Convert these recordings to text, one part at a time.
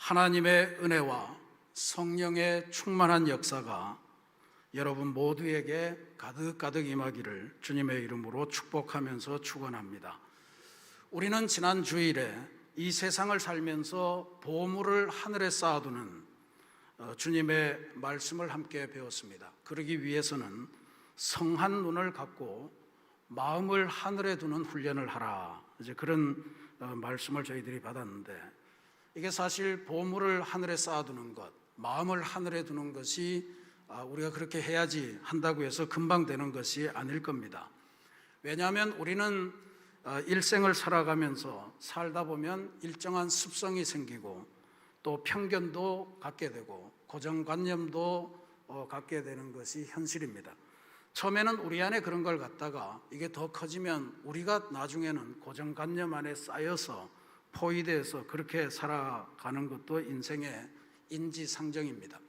하나님의 은혜와 성령의 충만한 역사가 여러분 모두에게 가득가득 임하기를 주님의 이름으로 축복하면서 축원합니다. 우리는 지난 주일에 이 세상을 살면서 보물을 하늘에 쌓아두는 주님의 말씀을 함께 배웠습니다. 그러기 위해서는 성한 눈을 갖고 마음을 하늘에 두는 훈련을 하라, 이제 그런 말씀을 저희들이 받았는데, 이게 사실 보물을 하늘에 쌓아두는 것, 마음을 하늘에 두는 것이 우리가 그렇게 해야지 한다고 해서 금방 되는 것이 아닐 겁니다. 왜냐하면 우리는 일생을 살아가면서 살다 보면 일정한 습성이 생기고 또 편견도 갖게 되고 고정관념도 갖게 되는 것이 현실입니다. 처음에는 우리 안에 그런 걸 갖다가 이게 더 커지면 우리가 나중에는 고정관념 안에 쌓여서 포위돼서 그렇게 살아가는 것도 인생의 인지상정입니다.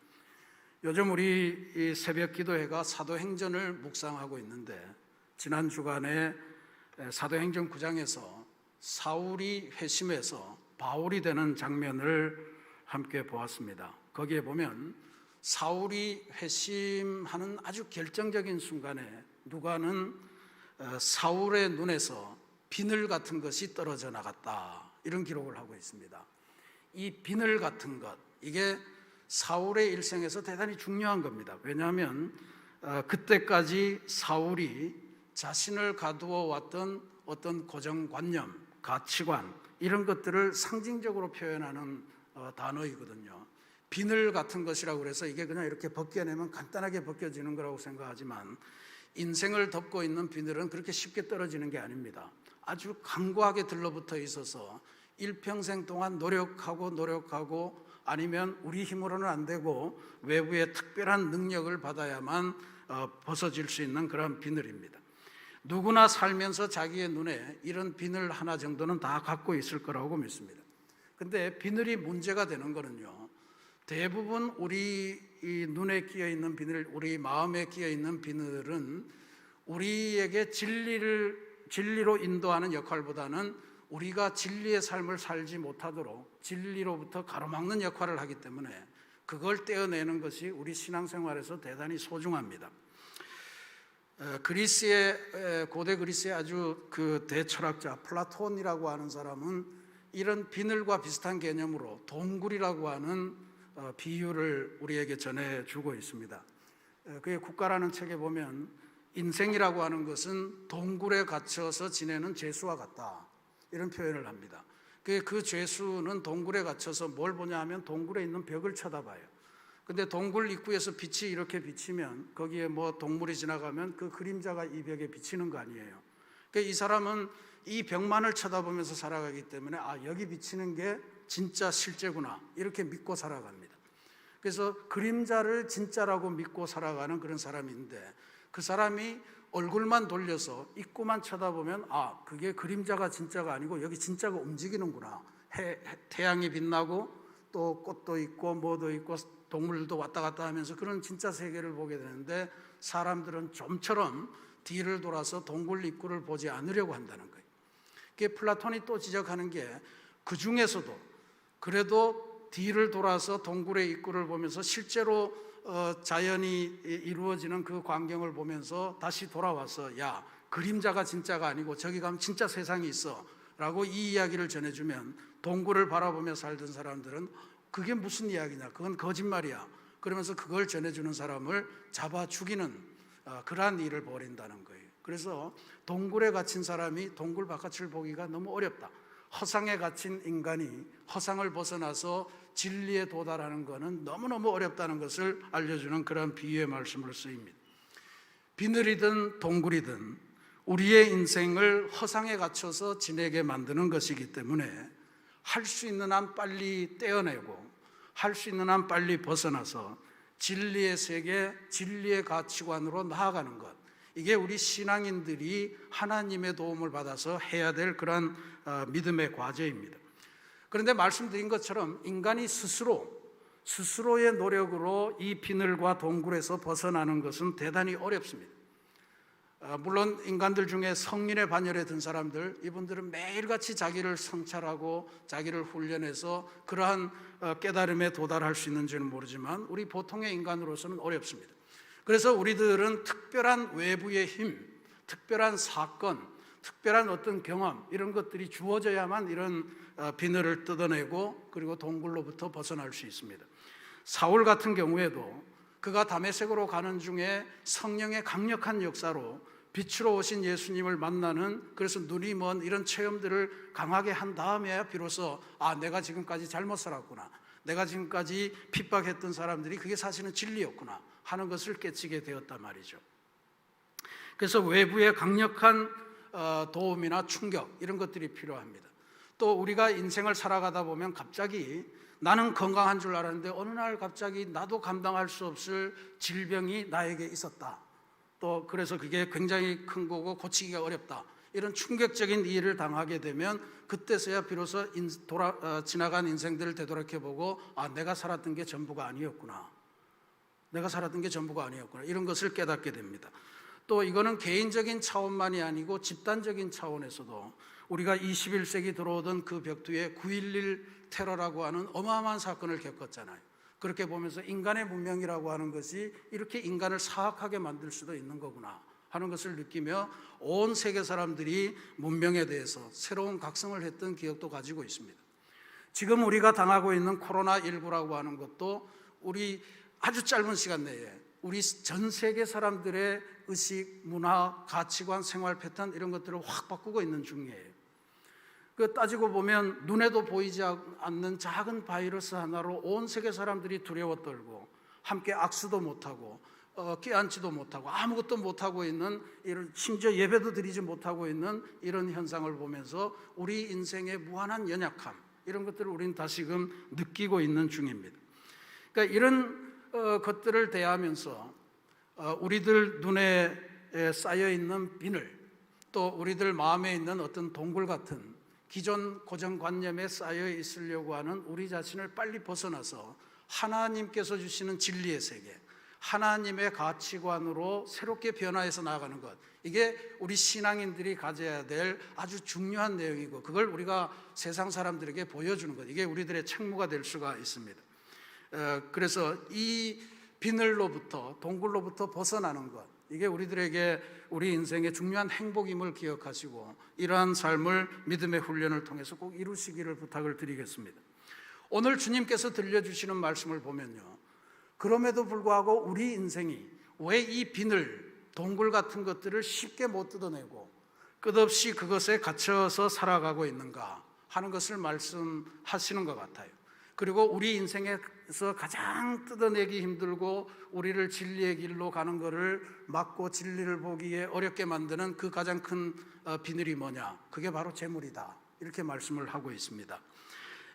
요즘 우리 이 새벽 기도회가 사도행전을 묵상하고 있는데, 지난 주간에 사도행전 9장에서 사울이 회심해서 바울이 되는 장면을 함께 보았습니다. 거기에 보면 사울이 회심하는 아주 결정적인 순간에 누가는 사울의 눈에서 비늘 같은 것이 떨어져 나갔다, 이런 기록을 하고 있습니다. 이 비늘 같은 것, 이게 사울의 일생에서 대단히 중요한 겁니다. 왜냐하면 그때까지 사울이 자신을 가두어 왔던 어떤 고정관념, 가치관, 이런 것들을 상징적으로 표현하는 단어이거든요. 비늘 같은 것이라고 그래서 이게 그냥 이렇게 벗겨내면 간단하게 벗겨지는 거라고 생각하지만, 인생을 덮고 있는 비늘은 그렇게 쉽게 떨어지는 게 아닙니다. 아주 강고하게 들러붙어 있어서 일평생 동안 노력하고 아니면 우리 힘으로는 안 되고 외부의 특별한 능력을 받아야만 벗어질 수 있는 그런 비늘입니다. 누구나 살면서 자기의 눈에 이런 비늘 하나 정도는 다 갖고 있을 거라고 믿습니다. 근데 비늘이 문제가 되는 거는요, 대부분 우리 이 눈에 끼어 있는 비늘, 우리 마음에 끼어 있는 비늘은 우리에게 진리로 인도하는 역할보다는 우리가 진리의 삶을 살지 못하도록 진리로부터 가로막는 역할을 하기 때문에 그걸 떼어내는 것이 우리 신앙생활에서 대단히 소중합니다. 고대 그리스의 아주 그 대철학자 플라톤이라고 하는 사람은 이런 비늘과 비슷한 개념으로 동굴이라고 하는 비유를 우리에게 전해주고 있습니다. 그의 국가라는 책에 보면 인생이라고 하는 것은 동굴에 갇혀서 지내는 죄수와 같다, 이런 표현을 합니다. 그 죄수는 동굴에 갇혀서 뭘 보냐 하면 동굴에 있는 벽을 쳐다봐요. 근데 동굴 입구에서 빛이 이렇게 비치면 거기에 뭐 동물이 지나가면 그 그림자가 이 벽에 비치는 거 아니에요. 그러니까 이 사람은 이 벽만을 쳐다보면서 살아가기 때문에 여기 비치는 게 진짜 실제구나, 이렇게 믿고 살아갑니다. 그래서 그림자를 진짜라고 믿고 살아가는 그런 사람인데, 그 사람이 얼굴만 돌려서 입구만 쳐다보면 그게 그림자가 진짜가 아니고 여기 진짜가 움직이는구나, 태양이 빛나고 또 꽃도 있고 뭐도 있고 동물도 왔다 갔다 하면서 그런 진짜 세계를 보게 되는데, 사람들은 좀처럼 뒤를 돌아서 동굴 입구를 보지 않으려고 한다는 거예요. 그게 플라톤이 또 지적하는 게, 그 중에서도 그래도 뒤를 돌아서 동굴의 입구를 보면서 실제로 자연이 이루어지는 그 광경을 보면서 다시 돌아와서 그림자가 진짜가 아니고 저기 가면 진짜 세상이 있어 라고 이 이야기를 전해주면, 동굴을 바라보며 살던 사람들은 그게 무슨 이야기냐, 그건 거짓말이야, 그러면서 그걸 전해주는 사람을 잡아 죽이는 그러한 일을 벌인다는 거예요. 그래서 동굴에 갇힌 사람이 동굴 바깥을 보기가 너무 어렵다, 허상에 갇힌 인간이 허상을 벗어나서 진리에 도달하는 것은 너무너무 어렵다는 것을 알려주는 그런 비유의 말씀을 쓰입니다. 비늘이든 동굴이든 우리의 인생을 허상에 갇혀서 지내게 만드는 것이기 때문에 할 수 있는 한 빨리 떼어내고 할 수 있는 한 빨리 벗어나서 진리의 세계, 진리의 가치관으로 나아가는 것, 이게 우리 신앙인들이 하나님의 도움을 받아서 해야 될 그런 믿음의 과제입니다. 그런데 말씀드린 것처럼 인간이 스스로의 노력으로 이 비늘과 동굴에서 벗어나는 것은 대단히 어렵습니다. 물론 인간들 중에 성민의 반열에 든 사람들, 이분들은 매일같이 자기를 성찰하고 자기를 훈련해서 그러한 깨달음에 도달할 수 있는지는 모르지만 우리 보통의 인간으로서는 어렵습니다. 그래서 우리들은 특별한 외부의 힘, 특별한 사건, 특별한 어떤 경험, 이런 것들이 주어져야만 이런 비늘을 뜯어내고 그리고 동굴로부터 벗어날 수 있습니다. 사울 같은 경우에도 그가 다메섹으로 가는 중에 성령의 강력한 역사로 빛으로 오신 예수님을 만나는, 그래서 눈이 먼 이런 체험들을 강하게 한 다음에야 비로소 내가 지금까지 잘못 살았구나, 내가 지금까지 핍박했던 사람들이 그게 사실은 진리였구나 하는 것을 깨치게 되었단 말이죠. 그래서 외부의 강력한 도움이나 충격, 이런 것들이 필요합니다. 또 우리가 인생을 살아가다 보면 갑자기 나는 건강한 줄 알았는데 어느 날 갑자기 나도 감당할 수 없을 질병이 나에게 있었다. 또 그래서 그게 굉장히 큰 거고 고치기가 어렵다. 이런 충격적인 일을 당하게 되면 그때서야 비로소 지나간 인생들을 되돌아보고 내가 살았던 게 전부가 아니었구나. 내가 살았던 게 전부가 아니었구나. 이런 것을 깨닫게 됩니다. 또 이거는 개인적인 차원만이 아니고 집단적인 차원에서도 우리가 21세기 들어오던 그 벽두에 9.11 테러라고 하는 어마어마한 사건을 겪었잖아요. 그렇게 보면서 인간의 문명이라고 하는 것이 이렇게 인간을 사악하게 만들 수도 있는 거구나 하는 것을 느끼며 온 세계 사람들이 문명에 대해서 새로운 각성을 했던 기억도 가지고 있습니다. 지금 우리가 당하고 있는 코로나19라고 하는 것도 우리 아주 짧은 시간 내에 우리 전 세계 사람들의 의식, 문화, 가치관, 생활 패턴, 이런 것들을 확 바꾸고 있는 중이에요. 따지고 보면 눈에도 보이지 않는 작은 바이러스 하나로 온 세계 사람들이 두려워 떨고 함께 악수도 못하고 끼안지도 못하고 아무것도 못하고 있는, 이런 심지어 예배도 드리지 못하고 있는 이런 현상을 보면서 우리 인생의 무한한 연약함, 이런 것들을 우리는 다시금 느끼고 있는 중입니다. 그러니까 이런 것들을 대하면서 우리들 눈에 쌓여있는 비늘, 또 우리들 마음에 있는 어떤 동굴 같은 기존 고정관념에 쌓여 있으려고 하는 우리 자신을 빨리 벗어나서 하나님께서 주시는 진리의 세계, 하나님의 가치관으로 새롭게 변화해서 나아가는 것, 이게 우리 신앙인들이 가져야 될 아주 중요한 내용이고, 그걸 우리가 세상 사람들에게 보여주는 것, 이게 우리들의 책무가 될 수가 있습니다. 그래서 이 비늘로부터, 동굴로부터 벗어나는 것, 이게 우리들에게 우리 인생의 중요한 행복임을 기억하시고 이러한 삶을 믿음의 훈련을 통해서 꼭 이루시기를 부탁을 드리겠습니다. 오늘 주님께서 들려주시는 말씀을 보면요, 그럼에도 불구하고 우리 인생이 왜 이 비늘, 동굴 같은 것들을 쉽게 못 뜯어내고 끝없이 그것에 갇혀서 살아가고 있는가 하는 것을 말씀하시는 것 같아요. 그리고 우리 인생에서 가장 뜯어내기 힘들고 우리를 진리의 길로 가는 것을 막고 진리를 보기에 어렵게 만드는 그 가장 큰 비늘이 뭐냐? 그게 바로 재물이다. 이렇게 말씀을 하고 있습니다.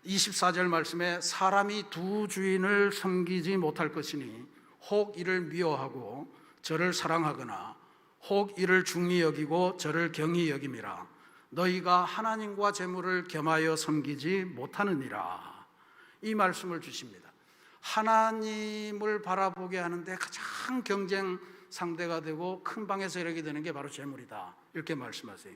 24절 말씀에 사람이 두 주인을 섬기지 못할 것이니 혹 이를 미워하고 저를 사랑하거나 혹 이를 중히 여기고 저를 경히 여김이라. 너희가 하나님과 재물을 겸하여 섬기지 못하느니라. 이 말씀을 주십니다. 하나님을 바라보게 하는데 가장 경쟁 상대가 되고 큰 방에서 이르게 되는 게 바로 재물이다, 이렇게 말씀하세요.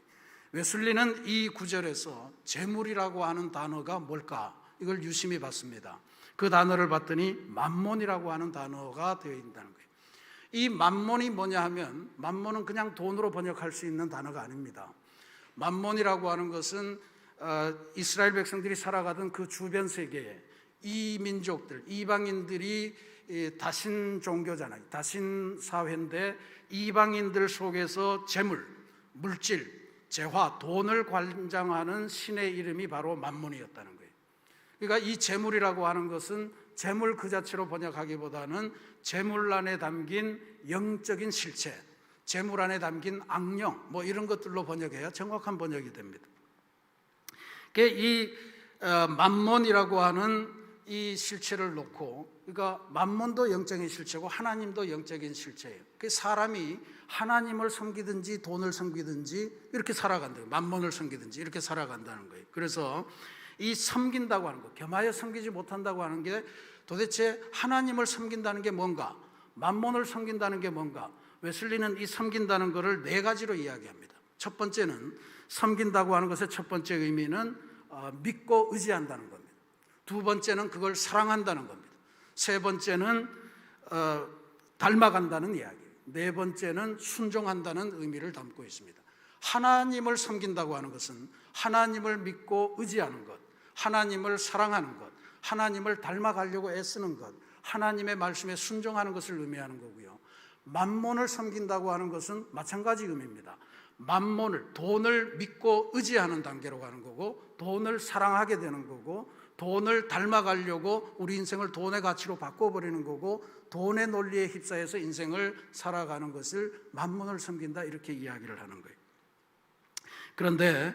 웨슬리는 이 구절에서 재물이라고 하는 단어가 뭘까, 이걸 유심히 봤습니다. 그 단어를 봤더니 만몬이라고 하는 단어가 되어 있다는 거예요. 이 만몬이 뭐냐 하면, 만몬은 그냥 돈으로 번역할 수 있는 단어가 아닙니다. 만몬이라고 하는 것은 이스라엘 백성들이 살아가던 그 주변 세계에 이 민족들, 이방인들이 다신 종교잖아요. 다신 사회인데 이방인들 속에서 재물, 물질, 재화, 돈을 관장하는 신의 이름이 바로 만몬이었다는 거예요. 그러니까 이 재물이라고 하는 것은 재물 그 자체로 번역하기보다는 재물 안에 담긴 영적인 실체, 재물 안에 담긴 악령, 뭐 이런 것들로 번역해야 정확한 번역이 됩니다. 이 만몬이라고 하는 이 실체를 놓고, 그러니까 만몬도 영적인 실체고 하나님도 영적인 실체예요. 그 사람이 하나님을 섬기든지 돈을 섬기든지 이렇게 살아간다는 거예요. 만몬을 섬기든지 이렇게 살아간다는 거예요. 그래서 이 섬긴다고 하는 거, 겸하여 섬기지 못한다고 하는 게 도대체 하나님을 섬긴다는 게 뭔가, 만몬을 섬긴다는 게 뭔가, 웨슬리는 이 섬긴다는 것을 네 가지로 이야기합니다. 첫 번째는 섬긴다고 하는 것의 첫 번째 의미는 믿고 의지한다는 겁니다. 두 번째는 그걸 사랑한다는 겁니다. 세 번째는 닮아간다는 이야기, 네 번째는 순종한다는 의미를 담고 있습니다. 하나님을 섬긴다고 하는 것은 하나님을 믿고 의지하는 것, 하나님을 사랑하는 것, 하나님을 닮아가려고 애쓰는 것, 하나님의 말씀에 순종하는 것을 의미하는 거고요. 만몬을 섬긴다고 하는 것은 마찬가지 의미입니다. 만몬을, 돈을 믿고 의지하는 단계로 가는 거고, 돈을 사랑하게 되는 거고, 돈을 닮아가려고 우리 인생을 돈의 가치로 바꿔버리는 거고, 돈의 논리에 휩싸여서 인생을 살아가는 것을 만몬을 섬긴다, 이렇게 이야기를 하는 거예요. 그런데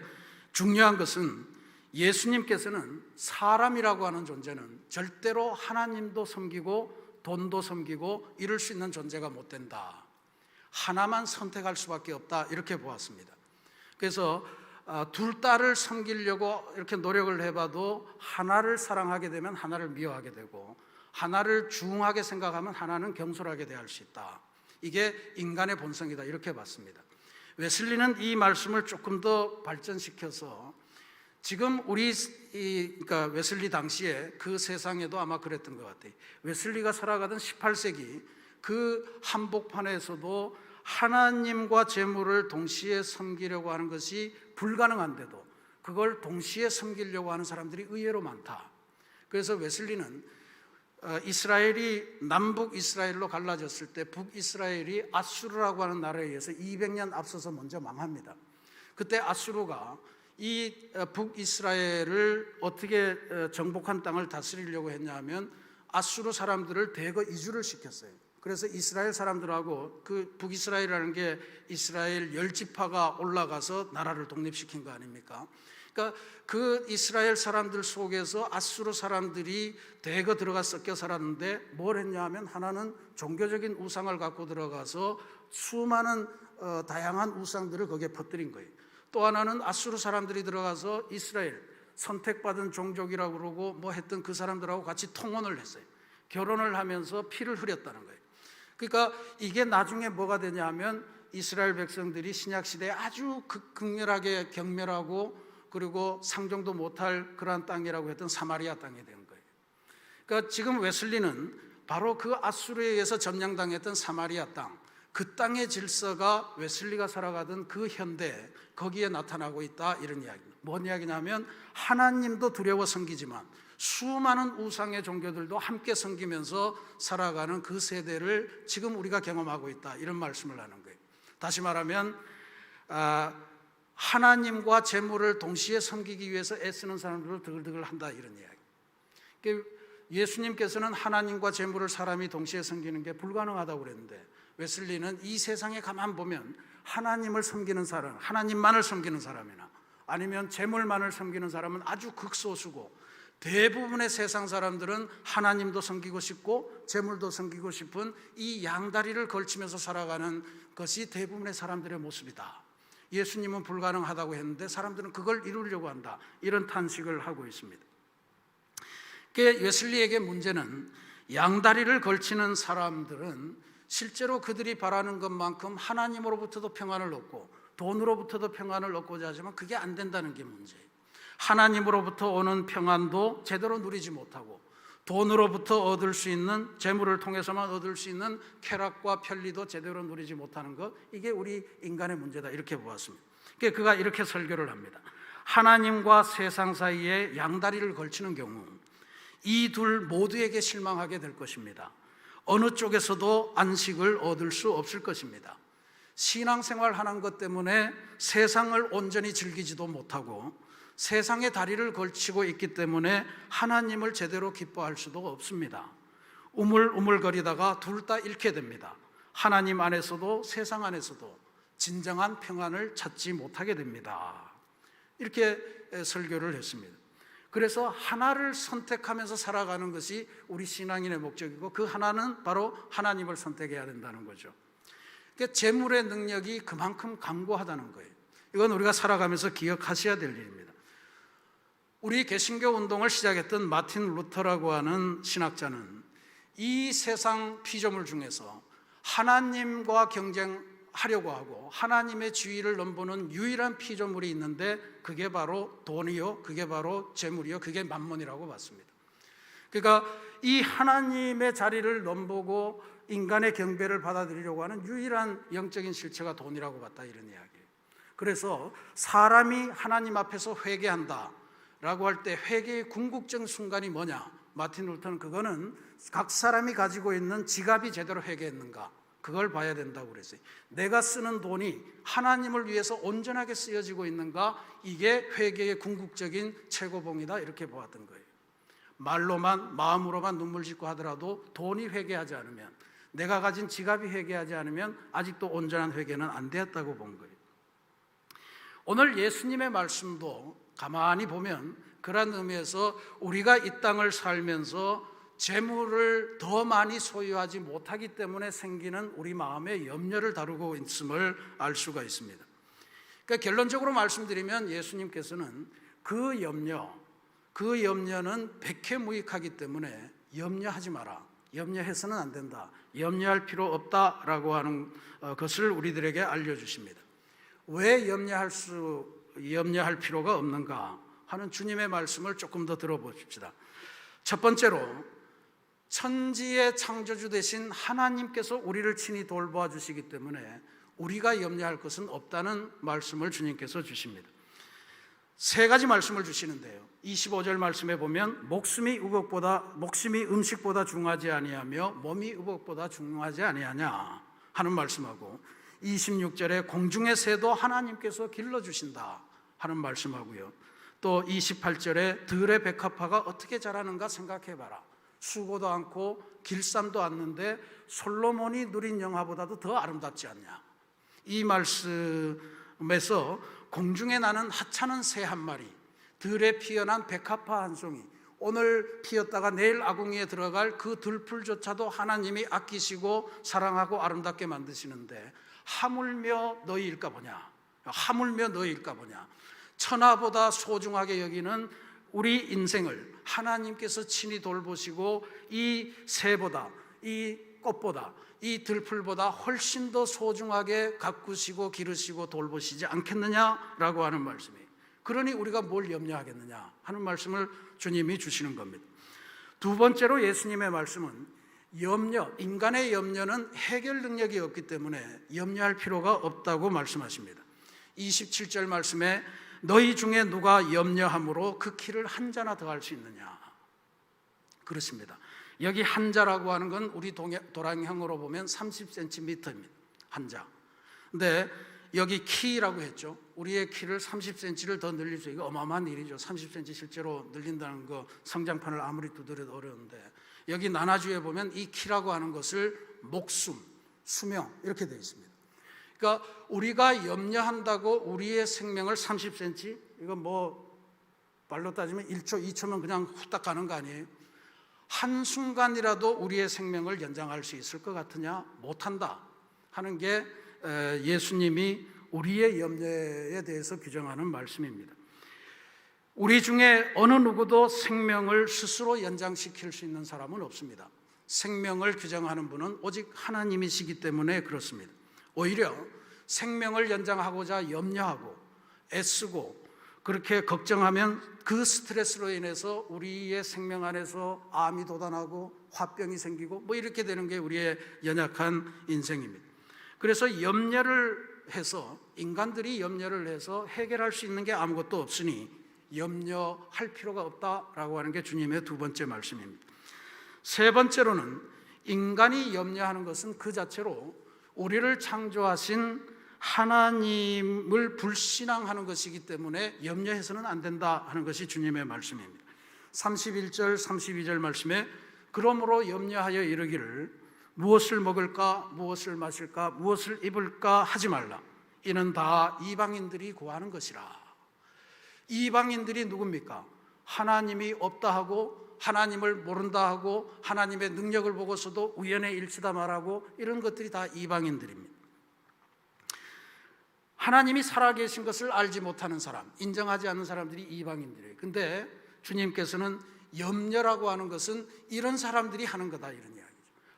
중요한 것은 예수님께서는 사람이라고 하는 존재는 절대로 하나님도 섬기고 돈도 섬기고 이럴 수 있는 존재가 못 된다. 하나만 선택할 수밖에 없다, 이렇게 보았습니다. 그래서 둘 다를 섬기려고 이렇게 노력을 해봐도 하나를 사랑하게 되면 하나를 미워하게 되고, 하나를 중하게 생각하면 하나는 경솔하게 대할 수 있다. 이게 인간의 본성이다, 이렇게 봤습니다. 웨슬리는 이 말씀을 조금 더 발전시켜서 지금 그러니까 웨슬리 당시에 그 세상에도 아마 그랬던 것 같아요. 웨슬리가 살아가던 18세기 그 한복판에서도 하나님과 재물을 동시에 섬기려고 하는 것이 불가능한데도 그걸 동시에 섬기려고 하는 사람들이 의외로 많다. 그래서 웨슬리는 이스라엘이 남북 이스라엘로 갈라졌을 때 북이스라엘이 아수르라고 하는 나라에 의해서 200년 앞서서 먼저 망합니다. 그때 아수르가 이 북이스라엘을 어떻게 정복한 땅을 다스리려고 했냐면 아수르 사람들을 대거 이주를 시켰어요. 그래서 이스라엘 사람들하고 그 북이스라엘이라는 게 이스라엘 10지파가 올라가서 나라를 독립시킨 거 아닙니까? 그러니까 그 이스라엘 사람들 속에서 아수르 사람들이 대거 들어가 섞여 살았는데 뭘 했냐 하면 하나는 종교적인 우상을 갖고 들어가서 수많은 다양한 우상들을 거기에 퍼뜨린 거예요. 또 하나는 아수르 사람들이 들어가서 이스라엘 선택받은 종족이라고 그러고 뭐 했던 그 사람들하고 같이 통혼을 했어요. 결혼을 하면서 피를 흐렸다는 거예요. 그러니까 이게 나중에 뭐가 되냐 하면 이스라엘 백성들이 신약시대에 아주 극렬하게 경멸하고 그리고 상종도 못할 그러한 땅이라고 했던 사마리아 땅이 된 거예요. 그러니까 지금 웨슬리는 바로 그 아수르에 의해서 점령당했던 사마리아 땅, 그 땅의 질서가 웨슬리가 살아가던 그 현대 거기에 나타나고 있다, 이런 이야기입니다. 뭔 이야기냐면 하나님도 두려워 섬기지만 수많은 우상의 종교들도 함께 섬기면서 살아가는 그 세대를 지금 우리가 경험하고 있다, 이런 말씀을 하는 거예요. 다시 말하면 하나님과 재물을 동시에 섬기기 위해서 애쓰는 사람들을 드글드글 한다, 이런 이야기. 예수님께서는 하나님과 재물을 사람이 동시에 섬기는 게 불가능하다고 그랬는데 웨슬리는 이 세상에 가만 보면 하나님을 섬기는 사람, 하나님만을 섬기는 사람이나 아니면 재물만을 섬기는 사람은 아주 극소수고, 대부분의 세상 사람들은 하나님도 섬기고 싶고 재물도 섬기고 싶은 이 양다리를 걸치면서 살아가는 것이 대부분의 사람들의 모습이다. 예수님은 불가능하다고 했는데 사람들은 그걸 이루려고 한다, 이런 탄식을 하고 있습니다. 웨슬리에게 문제는 양다리를 걸치는 사람들은 실제로 그들이 바라는 것만큼 하나님으로부터도 평안을 얻고 돈으로부터도 평안을 얻고자 하지만 그게 안 된다는 게 문제예요. 하나님으로부터 오는 평안도 제대로 누리지 못하고 돈으로부터 얻을 수 있는, 재물을 통해서만 얻을 수 있는 쾌락과 편리도 제대로 누리지 못하는 것, 이게 우리 인간의 문제다, 이렇게 보았습니다. 그가 이렇게 설교를 합니다. 하나님과 세상 사이에 양다리를 걸치는 경우 이 둘 모두에게 실망하게 될 것입니다. 어느 쪽에서도 안식을 얻을 수 없을 것입니다. 신앙생활 하는 것 때문에 세상을 온전히 즐기지도 못하고 세상에 다리를 걸치고 있기 때문에 하나님을 제대로 기뻐할 수도 없습니다. 우물우물거리다가 둘 다 잃게 됩니다. 하나님 안에서도 세상 안에서도 진정한 평안을 찾지 못하게 됩니다. 이렇게 설교를 했습니다. 그래서 하나를 선택하면서 살아가는 것이 우리 신앙인의 목적이고 그 하나는 바로 하나님을 선택해야 된다는 거죠. 그러니까 재물의 능력이 그만큼 강고하다는 거예요. 이건 우리가 살아가면서 기억하셔야 될 일입니다. 우리 개신교 운동을 시작했던 마틴 루터라고 하는 신학자는 이 세상 피조물 중에서 하나님과 경쟁하려고 하고 하나님의 지위를 넘보는 유일한 피조물이 있는데 그게 바로 돈이요, 그게 바로 재물이요, 그게 만몬이라고 봤습니다. 그러니까 이 하나님의 자리를 넘보고 인간의 경배를 받아들이려고 하는 유일한 영적인 실체가 돈이라고 봤다, 이런 이야기예요. 그래서 사람이 하나님 앞에서 회개한다 라고 할 때 회개의 궁극적 순간이 뭐냐? 마틴 루터는 그거는 각 사람이 가지고 있는 지갑이 제대로 회개했는가, 그걸 봐야 된다고 그랬어요. 내가 쓰는 돈이 하나님을 위해서 온전하게 쓰여지고 있는가, 이게 회개의 궁극적인 최고봉이다, 이렇게 보았던 거예요. 말로만, 마음으로만 눈물 짓고 하더라도 돈이 회개하지 않으면, 내가 가진 지갑이 회개하지 않으면 아직도 온전한 회개는 안 되었다고 본 거예요. 오늘 예수님의 말씀도 가만히 보면 그런 의미에서 우리가 이 땅을 살면서 재물을 더 많이 소유하지 못하기 때문에 생기는 우리 마음의 염려를 다루고 있음을 알 수가 있습니다. 그러니까 결론적으로 말씀드리면 예수님께서는 그 염려는 백해무익하기 때문에 염려하지 마라, 염려해서는 안 된다, 염려할 필요 없다라고 하는 것을 우리들에게 알려주십니다. 왜 염려할 필요가 없는가 하는 주님의 말씀을 조금 더 들어보십시다. 첫 번째로 천지의 창조주 되신 하나님께서 우리를 친히 돌보아 주시기 때문에 우리가 염려할 것은 없다는 말씀을 주님께서 주십니다. 세 가지 말씀을 주시는데요, 25절 말씀에 보면 목숨이 음식보다 중하지 아니하며 몸이 의복보다 중하지 아니하냐 하는 말씀하고, 26절에 공중의 새도 하나님께서 길러주신다 하는 말씀하고요, 또 28절에 들의 백합화가 어떻게 자라는가 생각해봐라, 수고도 않고 길쌈도 않는데 솔로몬이 누린 영화보다도 더 아름답지 않냐. 이 말씀에서 공중에 나는 하찮은 새 한 마리, 들에 피어난 백합화 한 송이, 오늘 피었다가 내일 아궁이에 들어갈 그 들풀조차도 하나님이 아끼시고 사랑하고 아름답게 만드시는데 하물며 너희일까 보냐, 천하보다 소중하게 여기는 우리 인생을 하나님께서 친히 돌보시고 이 새보다, 이 꽃보다, 이 들풀보다 훨씬 더 소중하게 가꾸시고 기르시고 돌보시지 않겠느냐라고 하는 말씀이에요. 그러니 우리가 뭘 염려하겠느냐 하는 말씀을 주님이 주시는 겁니다. 두 번째로 예수님의 말씀은 인간의 염려는 해결 능력이 없기 때문에 염려할 필요가 없다고 말씀하십니다. 27절 말씀에 너희 중에 누가 염려함으로 그 키를 한 자나 더 할 수 있느냐. 그렇습니다. 여기 한 자라고 하는 건 우리 도량형으로 보면 30cm입니다. 한 자. 근데 여기 키라고 했죠. 우리의 키를 30cm를 더 늘릴 수 있고 어마어마한 일이죠. 30cm 실제로 늘린다는 거 성장판을 아무리 두드려도 어려운데, 여기 나나주에 보면 이 키라고 하는 것을 목숨, 수명 이렇게 되어 있습니다. 그러니까 우리가 염려한다고 우리의 생명을 30cm, 이거 뭐 말로 따지면 1초, 2초면 그냥 후딱 가는 거 아니에요? 한순간이라도 우리의 생명을 연장할 수 있을 것 같으냐? 못한다 하는 게 예수님이 우리의 염려에 대해서 규정하는 말씀입니다. 우리 중에 어느 누구도 생명을 스스로 연장시킬 수 있는 사람은 없습니다. 생명을 규정하는 분은 오직 하나님이시기 때문에 그렇습니다. 오히려 생명을 연장하고자 염려하고 애쓰고 그렇게 걱정하면 그 스트레스로 인해서 우리의 생명 안에서 암이 돋아나고 화병이 생기고 뭐 이렇게 되는 게 우리의 연약한 인생입니다. 그래서 인간들이 염려를 해서 해결할 수 있는 게 아무것도 없으니 염려할 필요가 없다라고 하는 게 주님의 두 번째 말씀입니다. 세 번째로는 인간이 염려하는 것은 그 자체로 우리를 창조하신 하나님을 불신앙하는 것이기 때문에 염려해서는 안 된다 하는 것이 주님의 말씀입니다. 31절, 32절 말씀에 그러므로 염려하여 이르기를 무엇을 먹을까, 무엇을 마실까, 무엇을 입을까 하지 말라. 이는 다 이방인들이 구하는 것이라. 이방인들이 누굽니까? 하나님이 없다 하고 하나님을 모른다 하고 하나님의 능력을 보고서도 우연의 일치다 말하고 이런 것들이 다 이방인들입니다. 하나님이 살아계신 것을 알지 못하는 사람, 인정하지 않는 사람들이 이방인들이에요. 근데 주님께서는 염려라고 하는 것은 이런 사람들이 하는 거다, 이런 이야기죠.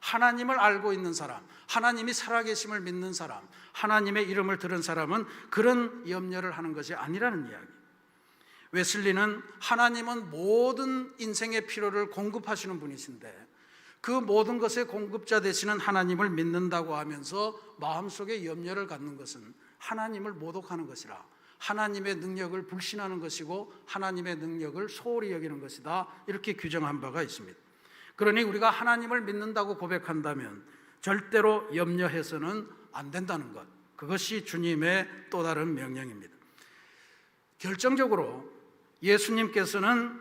하나님을 알고 있는 사람, 하나님이 살아계심을 믿는 사람, 하나님의 이름을 들은 사람은 그런 염려를 하는 것이 아니라는 이야기. 웨슬리는 하나님은 모든 인생의 필요를 공급하시는 분이신데 그 모든 것의 공급자 되시는 하나님을 믿는다고 하면서 마음속에 염려를 갖는 것은 하나님을 모독하는 것이라, 하나님의 능력을 불신하는 것이고 하나님의 능력을 소홀히 여기는 것이다, 이렇게 규정한 바가 있습니다. 그러니 우리가 하나님을 믿는다고 고백한다면 절대로 염려해서는 안 된다는 것, 그것이 주님의 또 다른 명령입니다. 결정적으로 예수님께서는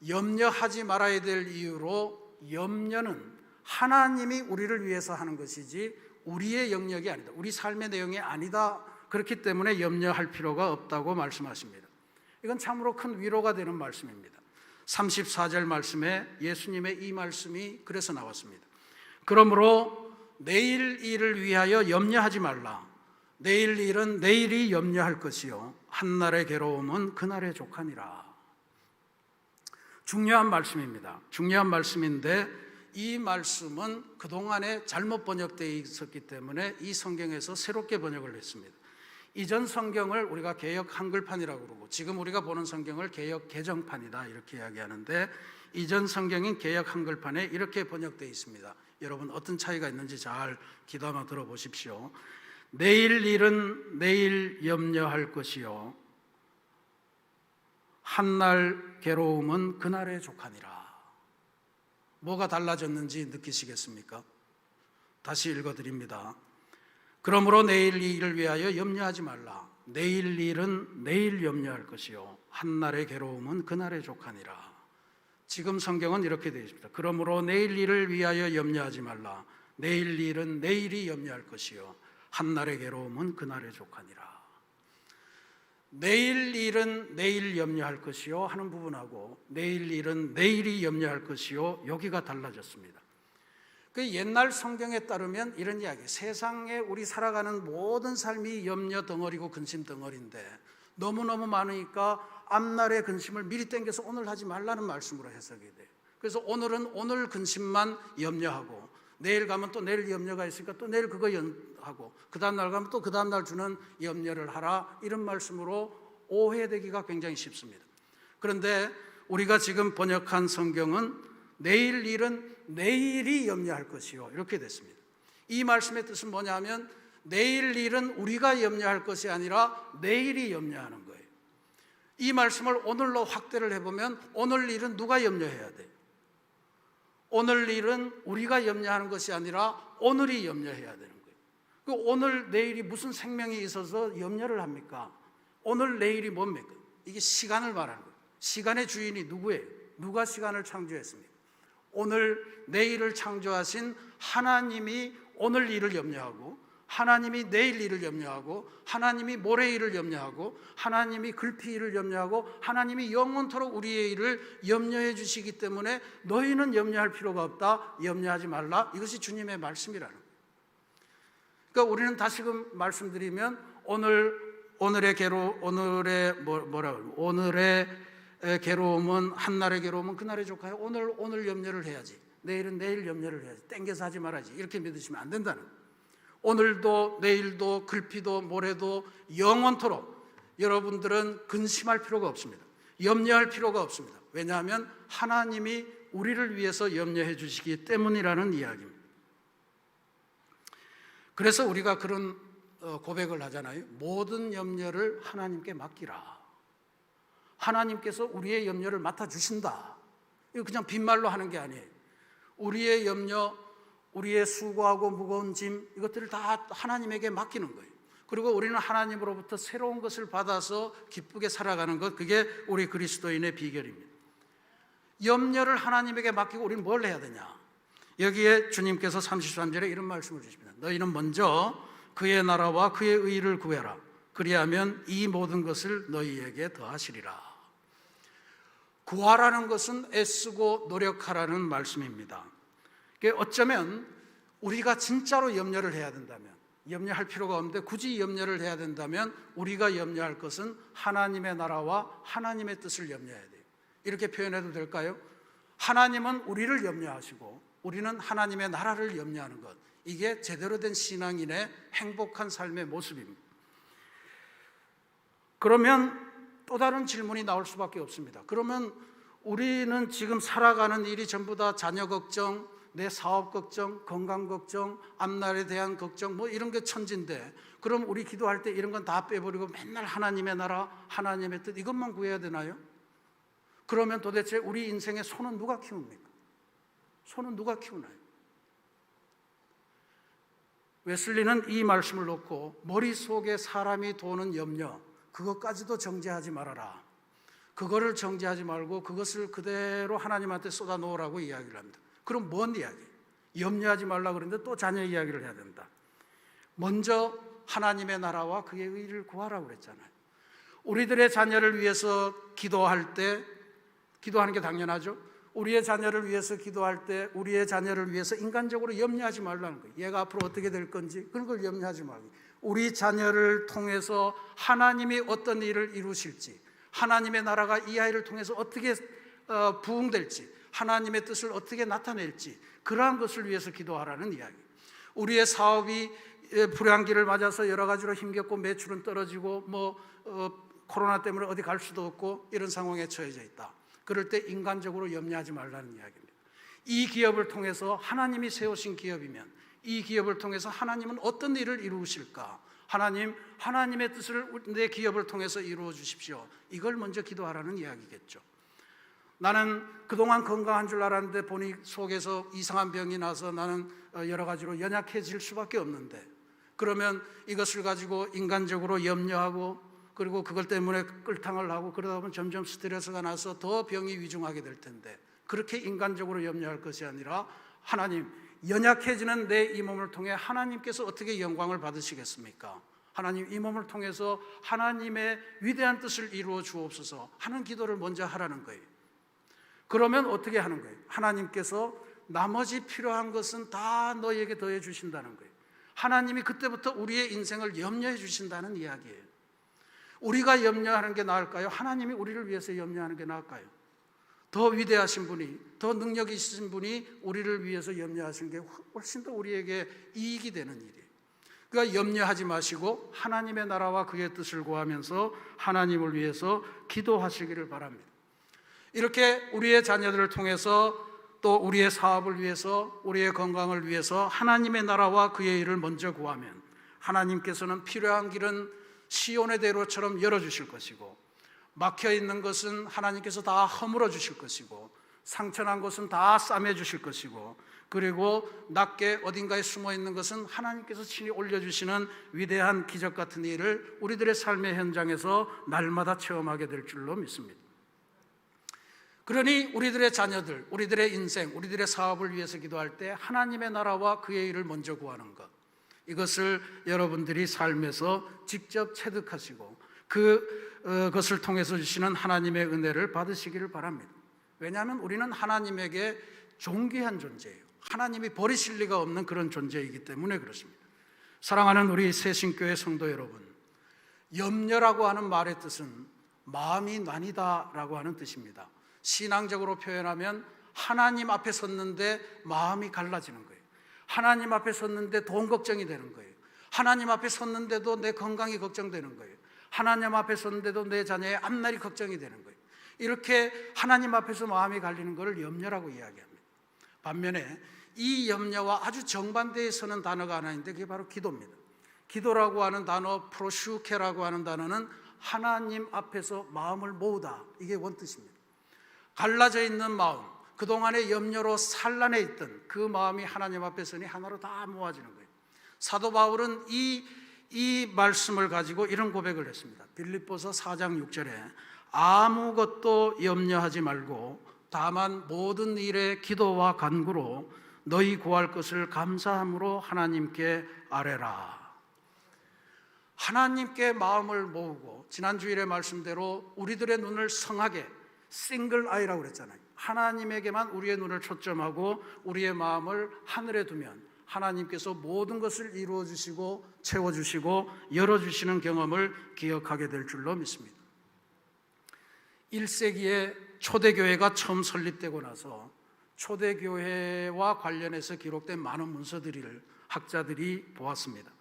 염려하지 말아야 될 이유로 염려는 하나님이 우리를 위해서 하는 것이지 우리의 영역이 아니다, 우리 삶의 내용이 아니다, 그렇기 때문에 염려할 필요가 없다고 말씀하십니다. 이건 참으로 큰 위로가 되는 말씀입니다. 34절 말씀에 예수님의 이 말씀이 그래서 나왔습니다. 그러므로 내일 일을 위하여 염려하지 말라. 내일 일은 내일이 염려할 것이요 한날의 괴로움은 그날의 족하니라. 중요한 말씀입니다. 중요한 말씀인데 이 말씀은 그동안에 잘못 번역되어 있었기 때문에 이 성경에서 새롭게 번역을 했습니다. 이전 성경을 우리가 개역 한글판이라고 그러고 지금 우리가 보는 성경을 개역 개정판이다 이렇게 이야기하는데, 이전 성경인 개역 한글판에 이렇게 번역되어 있습니다. 여러분 어떤 차이가 있는지 잘 귀담아 들어보십시오. 내일 일은 내일 염려할 것이요 한날 괴로움은 그날의 족하니라. 뭐가 달라졌는지 느끼시겠습니까? 다시 읽어드립니다. 그러므로 내일 일을 위하여 염려하지 말라. 내일 일은 내일 염려할 것이요 한날의 괴로움은 그날의 족하니라. 지금 성경은 이렇게 되어 있습니다. 그러므로 내일 일을 위하여 염려하지 말라. 내일 일은 내일이 염려할 것이요 한날의 괴로움은 그날의 족하니라. 내일 일은 내일 염려할 것이요 하는 부분하고 내일 일은 내일이 염려할 것이요, 여기가 달라졌습니다. 그 옛날 성경에 따르면 이런 이야기, 세상에 우리 살아가는 모든 삶이 염려 덩어리고 근심 덩어리인데 너무너무 많으니까 앞날의 근심을 미리 땡겨서 오늘 하지 말라는 말씀으로 해석이 돼요. 그래서 오늘은 오늘 근심만 염려하고 내일 가면 또 내일 염려가 있으니까 또 내일 그거 하고 그 다음 날 가면 또 그 다음 날 주는 염려를 하라, 이런 말씀으로 오해되기가 굉장히 쉽습니다. 그런데 우리가 지금 번역한 성경은 내일 일은 내일이 염려할 것이요 이렇게 됐습니다. 이 말씀의 뜻은 뭐냐면 내일 일은 우리가 염려할 것이 아니라 내일이 염려하는 거예요. 이 말씀을 오늘로 확대를 해보면 오늘 일은 누가 염려해야 돼요? 오늘 일은 우리가 염려하는 것이 아니라 오늘이 염려해야 되는 거예요. 그 오늘 내일이 무슨 생명이 있어서 염려를 합니까? 오늘 내일이 뭡니까? 이게 시간을 말하는 거예요. 시간의 주인이 누구예요? 누가 시간을 창조했습니까? 오늘 내일을 창조하신 하나님이 오늘 일을 염려하고 하나님이 내일 일을 염려하고 하나님이 모레 일을 염려하고 하나님이 글피 일을 염려하고 하나님이 영원토록 우리의 일을 염려해 주시기 때문에 너희는 염려할 필요가 없다, 염려하지 말라, 이것이 주님의 말씀이라는 거예요. 그러니까 우리는 다시금 말씀드리면 오늘의 괴로움은 한날의 괴로움은 그날의 족하여 오늘 염려를 해야지, 내일은 내일 염려를 해야지, 땡겨서 하지 말아야지, 이렇게 믿으시면 안 된다는 거예요. 오늘도 내일도 글피도 모레도 영원토록 여러분들은 근심할 필요가 없습니다. 염려할 필요가 없습니다. 왜냐하면 하나님이 우리를 위해서 염려해 주시기 때문이라는 이야기입니다. 그래서 우리가 그런 고백을 하잖아요. 모든 염려를 하나님께 맡기라. 하나님께서 우리의 염려를 맡아주신다. 이거 그냥 빈말로 하는 게 아니에요. 우리의 염려, 우리의 수고하고 무거운 짐, 이것들을 다 하나님에게 맡기는 거예요. 그리고 우리는 하나님으로부터 새로운 것을 받아서 기쁘게 살아가는 것, 그게 우리 그리스도인의 비결입니다. 염려를 하나님에게 맡기고 우리는 뭘 해야 되냐? 여기에 주님께서 33절에 이런 말씀을 주십니다. 너희는 먼저 그의 나라와 그의 의를 구해라. 그리하면 이 모든 것을 너희에게 더하시리라. 구하라는 것은 애쓰고 노력하라는 말씀입니다. 어쩌면 우리가 진짜로 염려를 해야 된다면, 염려할 필요가 없는데 굳이 염려를 해야 된다면 우리가 염려할 것은 하나님의 나라와 하나님의 뜻을 염려해야 돼요. 이렇게 표현해도 될까요? 하나님은 우리를 염려하시고 우리는 하나님의 나라를 염려하는 것, 이게 제대로 된 신앙인의 행복한 삶의 모습입니다. 그러면 또 다른 질문이 나올 수밖에 없습니다. 그러면 우리는 지금 살아가는 일이 전부 다 자녀 걱정, 내 사업 걱정, 건강 걱정, 앞날에 대한 걱정, 뭐 이런 게 천진데, 그럼 우리 기도할 때 이런 건 다 빼버리고 맨날 하나님의 나라, 하나님의 뜻 이것만 구해야 되나요? 그러면 도대체 우리 인생의 소는 누가 키웁니까? 소는 누가 키우나요? 웨슬리는 이 말씀을 놓고 머릿속에 사람이 도는 염려, 그것까지도 정죄하지 말아라. 그거를 정죄하지 말고 그것을 그대로 하나님한테 쏟아 놓으라고 이야기를 합니다. 그럼 뭔 이야기? 염려하지 말라 그러는데 또 자녀 이야기를 해야 된다. 먼저 하나님의 나라와 그의 의를 구하라고 그랬잖아요. 우리들의 자녀를 위해서 기도할 때, 기도하는 게 당연하죠. 우리의 자녀를 위해서 기도할 때 우리의 자녀를 위해서 인간적으로 염려하지 말라는 거예요. 얘가 앞으로 어떻게 될 건지 그런 걸 염려하지 말고, 우리 자녀를 통해서 하나님이 어떤 일을 이루실지, 하나님의 나라가 이 아이를 통해서 어떻게 부흥될지, 하나님의 뜻을 어떻게 나타낼지, 그러한 것을 위해서 기도하라는 이야기. 우리의 사업이 불황기를 맞아서 여러 가지로 힘겹고 매출은 떨어지고 코로나 때문에 어디 갈 수도 없고 이런 상황에 처해져 있다. 그럴 때 인간적으로 염려하지 말라는 이야기입니다. 이 기업을 통해서 하나님이 세우신 기업이면 이 기업을 통해서 하나님은 어떤 일을 이루실까? 하나님, 하나님의 뜻을 내 기업을 통해서 이루어 주십시오. 이걸 먼저 기도하라는 이야기겠죠. 나는 그동안 건강한 줄 알았는데 보니 속에서 이상한 병이 나서 나는 여러 가지로 연약해질 수밖에 없는데, 그러면 이것을 가지고 인간적으로 염려하고 그리고 그것 때문에 끌탕을 하고 그러다 보면 점점 스트레스가 나서 더 병이 위중하게 될 텐데, 그렇게 인간적으로 염려할 것이 아니라 하나님, 연약해지는 내 이 몸을 통해 하나님께서 어떻게 영광을 받으시겠습니까? 하나님, 이 몸을 통해서 하나님의 위대한 뜻을 이루어 주옵소서 하는 기도를 먼저 하라는 거예요. 그러면 어떻게 하는 거예요? 하나님께서 나머지 필요한 것은 다 너에게 더해 주신다는 거예요. 하나님이 그때부터 우리의 인생을 염려해 주신다는 이야기예요. 우리가 염려하는 게 나을까요? 하나님이 우리를 위해서 염려하는 게 나을까요? 더 위대하신 분이, 더 능력이 있으신 분이 우리를 위해서 염려하시는 게 훨씬 더 우리에게 이익이 되는 일이에요. 그러니까 염려하지 마시고 하나님의 나라와 그의 뜻을 구하면서 하나님을 위해서 기도하시기를 바랍니다. 이렇게 우리의 자녀들을 통해서 또 우리의 사업을 위해서, 우리의 건강을 위해서 하나님의 나라와 그의 일을 먼저 구하면 하나님께서는 필요한 길은 시온의 대로처럼 열어주실 것이고, 막혀있는 것은 하나님께서 다 허물어 주실 것이고, 상처난 것은 다 싸매 주실 것이고, 그리고 낮게 어딘가에 숨어있는 것은 하나님께서 친히 올려주시는 위대한 기적 같은 일을 우리들의 삶의 현장에서 날마다 체험하게 될 줄로 믿습니다. 그러니 우리들의 자녀들, 우리들의 인생, 우리들의 사업을 위해서 기도할 때 하나님의 나라와 그의 일을 먼저 구하는 것, 이것을 여러분들이 삶에서 직접 체득하시고 그것을 통해서 주시는 하나님의 은혜를 받으시기를 바랍니다. 왜냐하면 우리는 하나님에게 존귀한 존재예요. 하나님이 버리실 리가 없는 그런 존재이기 때문에 그렇습니다. 사랑하는 우리 새신교회 성도 여러분, 염려라고 하는 말의 뜻은 마음이 나뉘다라고 하는 뜻입니다. 신앙적으로 표현하면 하나님 앞에 섰는데 마음이 갈라지는 거예요. 하나님 앞에 섰는데 돈 걱정이 되는 거예요. 하나님 앞에 섰는데도 내 건강이 걱정되는 거예요. 하나님 앞에 섰는데도 내 자녀의 앞날이 걱정이 되는 거예요. 이렇게 하나님 앞에서 마음이 갈리는 것을 염려라고 이야기합니다. 반면에 이 염려와 아주 정반대에 서는 단어가 하나 있는데 그게 바로 기도입니다. 기도라고 하는 단어, 프로슈케라고 하는 단어는 하나님 앞에서 마음을 모으다, 이게 원뜻입니다. 갈라져 있는 마음, 그동안의 염려로 산란해 있던 그 마음이 하나님 앞에 서니 하나로 다 모아지는 거예요. 사도 바울은 이 말씀을 가지고 이런 고백을 했습니다. 빌립보서 4장 6절에 아무것도 염려하지 말고 다만 모든 일에 기도와 간구로 너희 구할 것을 감사함으로 하나님께 아뢰라. 하나님께 마음을 모으고, 지난주일의 말씀대로 우리들의 눈을 성하게, 싱글 아이라고 그랬잖아요. 하나님에게만 우리의 눈을 초점하고 우리의 마음을 하늘에 두면 하나님께서 모든 것을 이루어 주시고 채워주시고 열어주시는 경험을 기억하게 될 줄로 믿습니다. 1세기에 초대교회가 처음 설립되고 나서 초대교회와 관련해서 기록된 많은 문서들을 학자들이 보았습니다.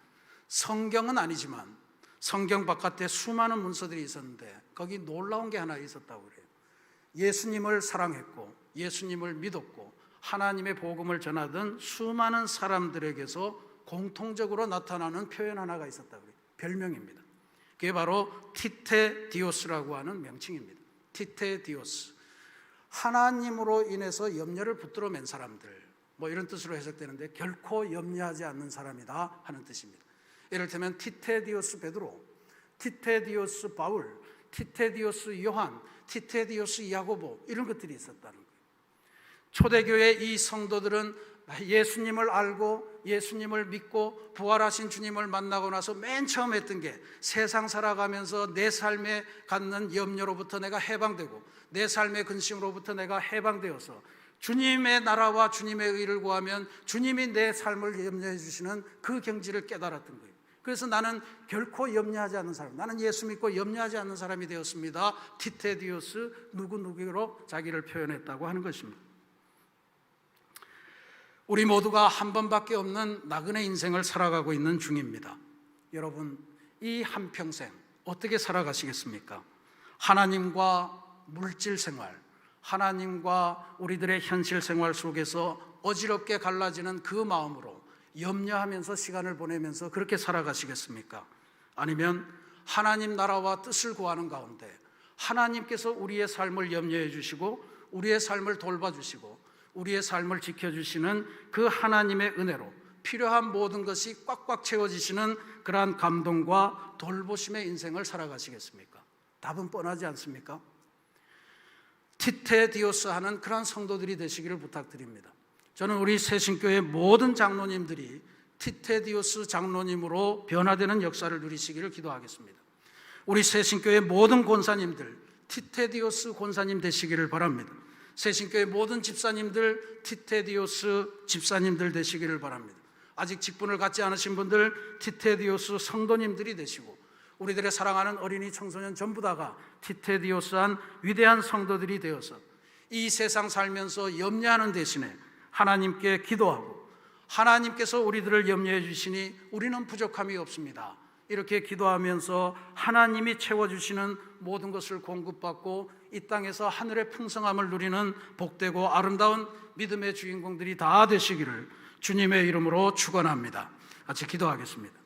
성경은 아니지만 성경 바깥에 수많은 문서들이 있었는데 거기 놀라운 게 하나 있었다고 그래요. 예수님을 사랑했고 예수님을 믿었고 하나님의 복음을 전하던 수많은 사람들에게서 공통적으로 나타나는 표현 하나가 있었다고 그래요. 별명입니다. 그게 바로 티테디오스라고 하는 명칭입니다. 티테디오스, 하나님으로 인해서 염려를 붙들어 맨 사람들, 뭐 이런 뜻으로 해석되는데 결코 염려하지 않는 사람이다 하는 뜻입니다. 이를테면 티테디오스 베드로, 티테디오스 바울, 티테디오스 요한, 티테디오스 야고보, 이런 것들이 있었다는 거예요. 초대교회 이 성도들은 예수님을 알고 예수님을 믿고 부활하신 주님을 만나고 나서 맨 처음 했던 게 세상 살아가면서 내 삶에 갖는 염려로부터 내가 해방되고 내 삶의 근심으로부터 내가 해방되어서 주님의 나라와 주님의 의를 구하면 주님이 내 삶을 염려해 주시는 그 경지를 깨달았던 거예요. 그래서 나는 결코 염려하지 않는 사람, 나는 예수 믿고 염려하지 않는 사람이 되었습니다. 티테디오스 누구누구로 자기를 표현했다고 하는 것입니다. 우리 모두가 한 번밖에 없는 나그네 인생을 살아가고 있는 중입니다. 여러분, 이 한평생 어떻게 살아가시겠습니까? 하나님과 물질 생활, 하나님과 우리들의 현실 생활 속에서 어지럽게 갈라지는 그 마음으로 염려하면서 시간을 보내면서 그렇게 살아가시겠습니까? 아니면 하나님 나라와 뜻을 구하는 가운데 하나님께서 우리의 삶을 염려해 주시고 우리의 삶을 돌봐주시고 우리의 삶을 지켜주시는 그 하나님의 은혜로 필요한 모든 것이 꽉꽉 채워지시는 그러한 감동과 돌보심의 인생을 살아가시겠습니까? 답은 뻔하지 않습니까? 티테디오스 하는 그러한 성도들이 되시기를 부탁드립니다. 저는 우리 새신교회 모든 장로님들이 티테디오스 장로님으로 변화되는 역사를 누리시기를 기도하겠습니다. 우리 새신교회 모든 권사님들 티테디오스 권사님 되시기를 바랍니다. 새신교회 모든 집사님들 티테디오스 집사님들 되시기를 바랍니다. 아직 직분을 갖지 않으신 분들 티테디오스 성도님들이 되시고 우리들의 사랑하는 어린이 청소년 전부 다가 티테디오스한 위대한 성도들이 되어서 이 세상 살면서 염려하는 대신에 하나님께 기도하고 하나님께서 우리들을 염려해 주시니 우리는 부족함이 없습니다. 이렇게 기도하면서 하나님이 채워주시는 모든 것을 공급받고 이 땅에서 하늘의 풍성함을 누리는 복되고 아름다운 믿음의 주인공들이 다 되시기를 주님의 이름으로 축원합니다. 같이 기도하겠습니다.